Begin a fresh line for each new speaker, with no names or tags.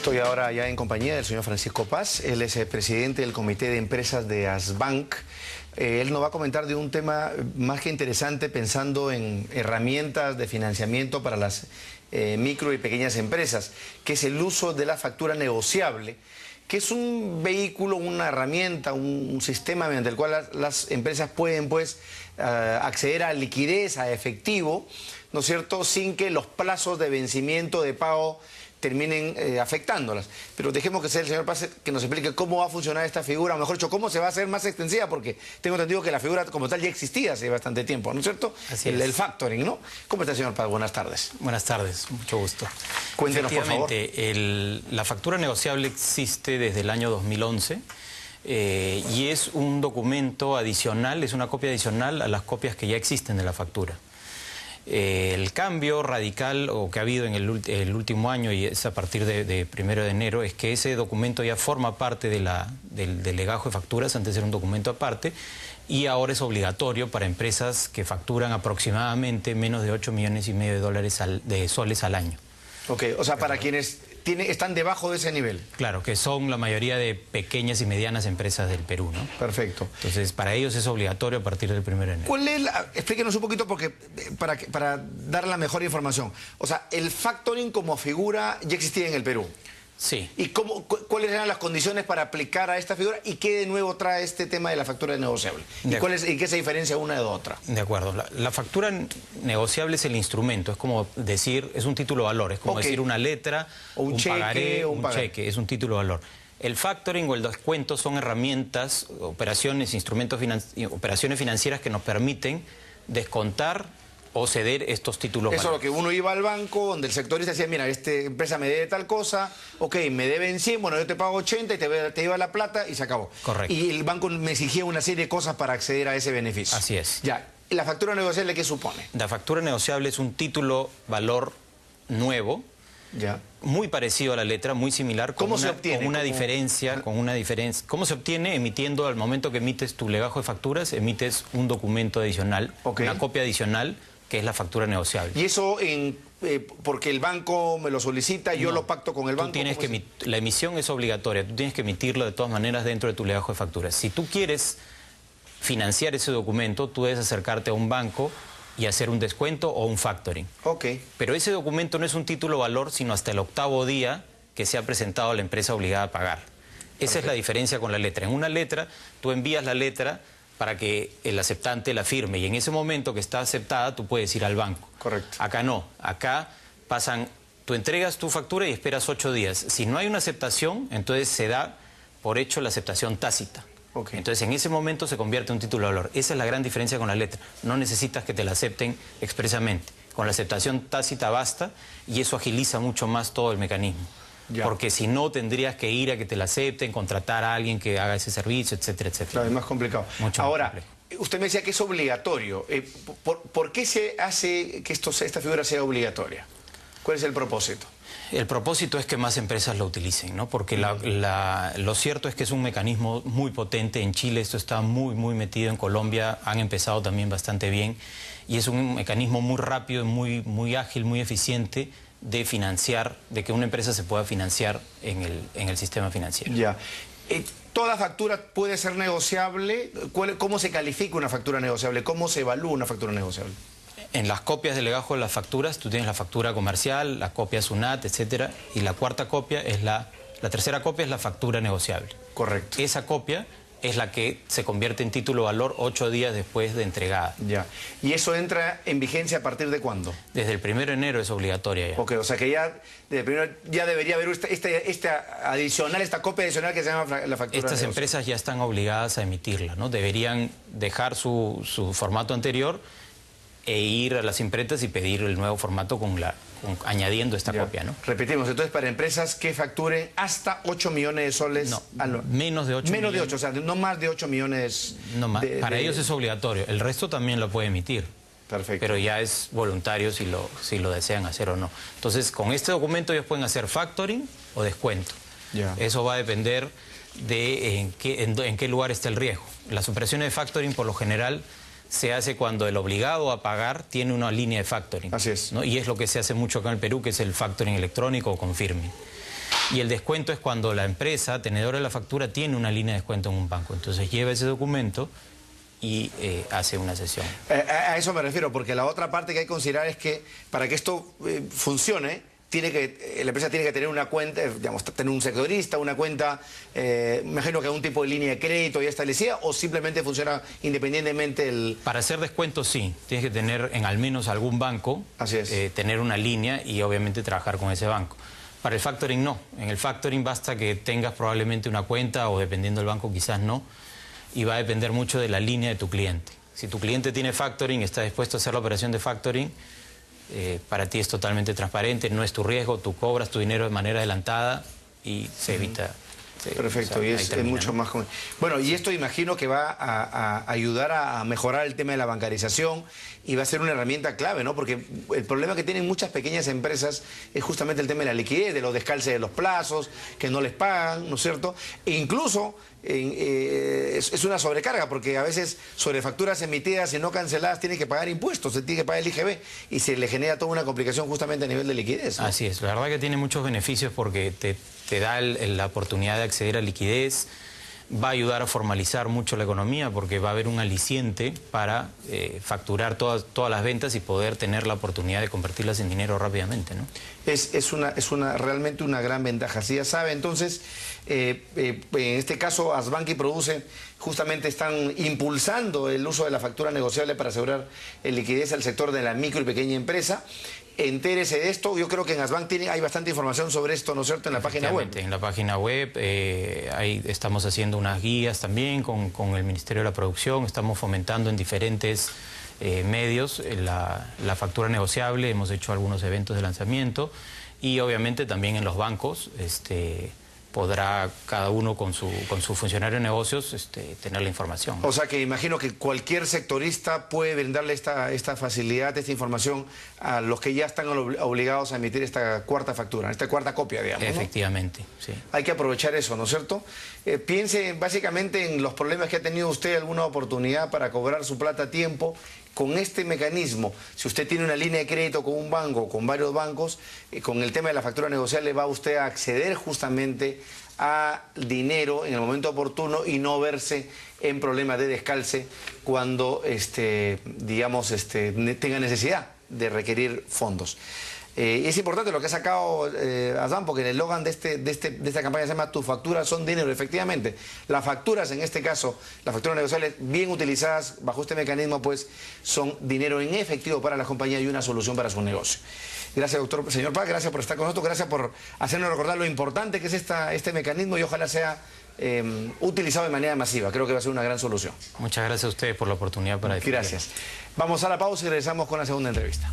Estoy ahora ya en compañía del señor Francisco Paz. Él es el presidente del Comité de Empresas de ASBank. Él nos va a comentar de un tema más que interesante, pensando en herramientas de financiamiento para las micro y pequeñas empresas, que es el uso de la factura negociable, que es un vehículo, una herramienta, un sistema mediante el cual las empresas pueden acceder a liquidez, a efectivo, ¿no es cierto?, sin que los plazos de vencimiento de pago terminen afectándolas. Pero dejemos que sea el señor Paz que nos explique cómo va a funcionar esta figura, o mejor dicho, cómo se va a hacer más extensiva, porque tengo entendido que la figura como tal ya existía hace bastante tiempo, ¿no es cierto? Así es. El factoring, ¿no? ¿Cómo está, señor Paz? Buenas tardes.
Buenas tardes, mucho gusto.
Cuéntenos, por favor.
La factura negociable existe desde el año 2011 y es un documento adicional, es una copia adicional a las copias que ya existen de la factura. El cambio radical que ha habido en el último año, y es a partir de 1 de enero, es que ese documento ya forma parte del legajo de facturas, antes era un documento aparte, y ahora es obligatorio para empresas que facturan aproximadamente menos de 8,5 millones de soles al año.
Ok, o sea, para quienes están debajo de ese nivel.
Claro, que son la mayoría de pequeñas y medianas empresas del Perú, ¿no?
Perfecto.
Entonces, para ellos es obligatorio a partir del 1 de enero.
¿Cuál es explíquenos un poquito para dar la mejor información? O sea, el factoring como figura ya existía en el Perú.
Sí.
¿Y cuáles eran las condiciones para aplicar a esta figura? ¿Y qué de nuevo trae este tema de la factura negociable? ¿Y qué se diferencia una de otra?
De acuerdo. La factura negociable es el instrumento. Es como decir, es un título de valor. Es como decir una letra,
o un cheque,
pagaré, un cheque. Es un título de valor. El factoring o el descuento son herramientas, operaciones financieras que nos permiten descontar o ceder estos títulos.
Eso es lo que uno iba al banco, donde el sectorista decía, mira, esta empresa me debe tal cosa, ok, me deben 100, bueno, yo te pago 80 y te iba la plata y se acabó.
Correcto.
Y el banco me exigía una serie de cosas para acceder a ese beneficio.
Así es.
Ya, ¿la factura negociable qué supone?
La factura negociable es un título valor nuevo,
ya,
muy parecido a la letra, muy similar,
¿Cómo se obtiene?
Con una diferencia. ¿Cómo se obtiene? Emitiendo, al momento que emites tu legajo de facturas, emites un documento adicional, una copia adicional, que es la factura negociable.
¿Y eso porque el banco me lo solicita, yo lo pacto con el banco?
La emisión es obligatoria, tú tienes que emitirlo de todas maneras dentro de tu legajo de facturas. Si tú quieres financiar ese documento, tú debes acercarte a un banco y hacer un descuento o un factoring.
Ok.
Pero ese documento no es un título valor, sino hasta el 8º día que se ha presentado a la empresa obligada a pagar. Esa es la diferencia con la letra. En una letra, tú envías la letra para que el aceptante la firme, y en ese momento que está aceptada tú puedes ir al banco.
Correcto.
Acá no, acá tú entregas tu factura y esperas 8 días. Si no hay una aceptación, entonces se da por hecho la aceptación tácita. Entonces en ese momento se convierte en un título de valor. Esa es la gran diferencia con la letra. No necesitas que te la acepten expresamente. Con la aceptación tácita basta, y eso agiliza mucho más todo el mecanismo. Ya. Porque si no, tendrías que ir a que te la acepten, contratar a alguien que haga ese servicio, etcétera, etcétera.
Claro, es más complicado. Ahora, usted me decía que es obligatorio. ¿Por qué se hace que esta figura sea obligatoria? ¿Cuál es el propósito?
El propósito es que más empresas lo utilicen, ¿no? Porque lo cierto es que es un mecanismo muy potente. En Chile esto está muy metido, en Colombia han empezado también bastante bien, y es un mecanismo muy rápido, muy ágil, muy eficiente de financiar, de que una empresa se pueda financiar en el sistema financiero.
Ya. ¿Toda factura puede ser negociable? ¿Cómo se califica una factura negociable? ¿Cómo se evalúa una factura negociable?
En las copias de legajo de las facturas, tú tienes la factura comercial, la copia SUNAT, etcétera, y la tercera copia es la factura negociable. Correcto. Esa copia es la que se convierte en título de valor 8 días después de entregada.
Ya. ¿Y eso entra en vigencia a partir de cuándo?
Desde el 1 de enero es obligatoria ya.
Ok, o sea que ya debería haber esta copia adicional que se llama la factura.
Estas empresas ya están obligadas a emitirla, ¿no? Deberían dejar su formato anterior e ir a las impretas y pedir el nuevo formato añadiendo esta copia, ¿no?
Repetimos, entonces para empresas que facturen hasta 8 millones de soles.
No, menos de 8
Menos de 8, o sea, no más de 8 millones.
No más. Para ellos es obligatorio. El resto también lo puede emitir.
Perfecto.
Pero ya es voluntario si lo desean hacer o no. Entonces, con este documento ellos pueden hacer factoring o descuento. Ya. Eso va a depender de en qué lugar está el riesgo. Las operaciones de factoring, por lo general, se hace cuando el obligado a pagar tiene una línea de factoring.
Así es.
¿no? Y es lo que se hace mucho acá en el Perú, que es el factoring electrónico o confirming. Y el descuento es cuando la empresa, tenedora de la factura, tiene una línea de descuento en un banco. Entonces lleva ese documento y hace una sesión.
A eso me refiero, porque la otra parte que hay que considerar es que para que esto funcione, la empresa tiene que tener una cuenta, digamos, tener un sectorista, una cuenta, me imagino que algún tipo de línea de crédito ya establecida, o simplemente funciona independientemente el...
Para hacer descuentos, sí. Tienes que tener en al menos algún banco,
Así es.
Tener una línea y obviamente trabajar con ese banco. Para el factoring no. En el factoring basta que tengas probablemente una cuenta o dependiendo del banco quizás no. Y va a depender mucho de la línea de tu cliente. Si tu cliente tiene factoring, está dispuesto a hacer la operación de factoring, para ti es totalmente transparente, no es tu riesgo, tú cobras tu dinero de manera adelantada y se evita...
Perfecto, y es mucho más... Bueno, y esto imagino que va a ayudar a mejorar el tema de la bancarización y va a ser una herramienta clave, ¿no? Porque el problema que tienen muchas pequeñas empresas es justamente el tema de la liquidez, de los descalces de los plazos, que no les pagan, ¿no es cierto? E incluso es una sobrecarga, porque a veces sobre facturas emitidas y no canceladas tienen que pagar impuestos, se tiene que pagar el IGB y se le genera toda una complicación justamente a nivel de liquidez, ¿no?
Así es, la verdad que tiene muchos beneficios porque te da la oportunidad de acceder a liquidez, va a ayudar a formalizar mucho la economía porque va a haber un aliciente para facturar todas las ventas y poder tener la oportunidad de convertirlas en dinero rápidamente, ¿no?
Es realmente una gran ventaja. Si ya sabe, entonces, en este caso, Asbank y Produce justamente están impulsando el uso de la factura negociable para asegurar liquidez al sector de la micro y pequeña empresa. Entérese de esto. Yo creo que en Asbank hay bastante información sobre esto, ¿no es cierto?, en la página web.
En la página web ahí estamos haciendo unas guías también con el Ministerio de la Producción, estamos fomentando en diferentes medios la factura negociable, hemos hecho algunos eventos de lanzamiento y obviamente también en los bancos podrá cada uno con su funcionario de negocios tener la información.
O sea que imagino que cualquier sectorista puede brindarle esta facilidad, esta información a los que ya están obligados a emitir esta cuarta factura, esta cuarta copia, digamos, ¿no?
Efectivamente, sí.
Hay que aprovechar eso, ¿no es cierto? Piense básicamente en los problemas que ha tenido usted, alguna oportunidad para cobrar su plata a tiempo. Con este mecanismo, si usted tiene una línea de crédito con un banco o con varios bancos, con el tema de la factura negociable va usted a acceder justamente a dinero en el momento oportuno y no verse en problemas de descalce cuando, digamos, tenga necesidad de requerir fondos. Es importante lo que ha sacado Asbank, porque el eslogan de esta campaña se llama "Tus facturas son dinero". Efectivamente, las facturas, en este caso, las facturas negociables bien utilizadas bajo este mecanismo, pues son dinero en efectivo para las compañías y una solución para su negocio. Gracias, señor Paz, gracias por estar con nosotros, gracias por hacernos recordar lo importante que es este mecanismo y ojalá sea utilizado de manera masiva. Creo que va a ser una gran solución.
Muchas gracias a ustedes por la oportunidad para...
Gracias. Vamos a la pausa y regresamos con la segunda entrevista.